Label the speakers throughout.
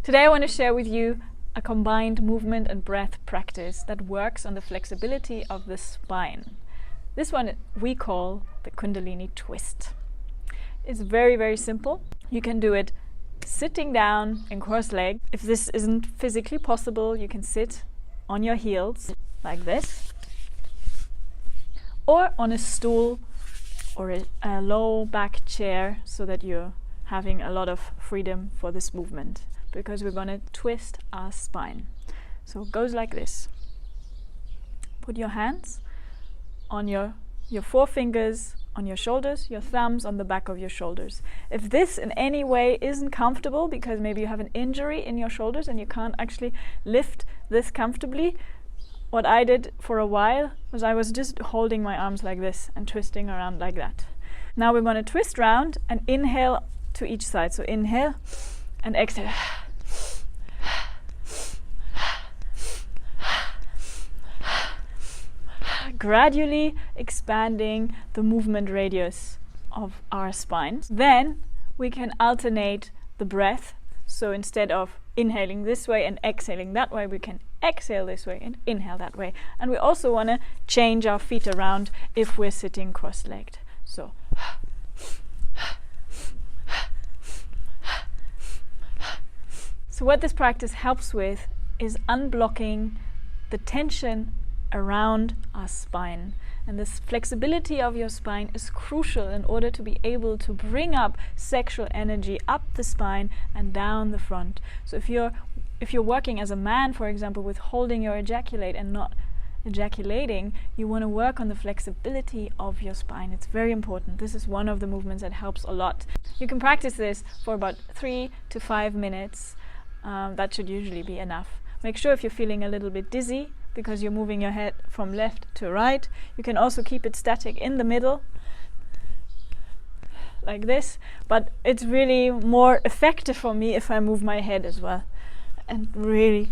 Speaker 1: Today I want to share with you a combined movement and breath practice that works on the flexibility of the spine. This one we call the Kundalini twist. It's very, very simple. You can do it sitting down in cross-legged. If this isn't physically possible, you can sit on your heels like this, or on a stool or a low back chair, so that you're having a lot of freedom for this movement, because we're going to twist our spine. So it goes like this. Put your hands on your forefingers on your shoulders, your thumbs on the back of your shoulders. If this in any way isn't comfortable, because maybe you have an injury in your shoulders and you can't actually lift this comfortably, what I did for a while was I was just holding my arms like this and twisting around like that. Now we're going to twist round and inhale to each side. So inhale and exhale. Gradually expanding the movement radius of our spine. Then we can alternate the breath. So instead of inhaling this way and exhaling that way, we can exhale this way and inhale that way. And we also want to change our feet around if we're sitting cross-legged. So what this practice helps with is unblocking the tension around our spine. And this flexibility of your spine is crucial in order to be able to bring up sexual energy up the spine and down the front. So if you're working as a man, for example, with holding your ejaculate and not ejaculating, you want to work on the flexibility of your spine. It's very important. This is one of the movements that helps a lot. You can practice this for about 3 to 5 minutes. That should usually be enough. Make sure if you're feeling a little bit dizzy, because you're moving your head from left to right, you can also keep it static in the middle, like this. But it's really more effective for me if I move my head as well and really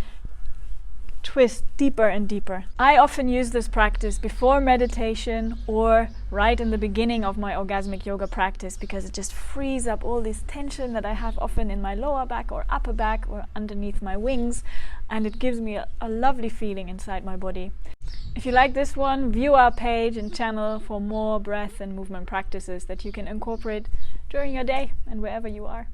Speaker 1: twist deeper and deeper. I often use this practice before meditation or right in the beginning of my orgasmic yoga practice, because it just frees up all this tension that I have often in my lower back or upper back or underneath my wings, and it gives me a lovely feeling inside my body. If you like this one, view our page and channel for more breath and movement practices that you can incorporate during your day and wherever you are.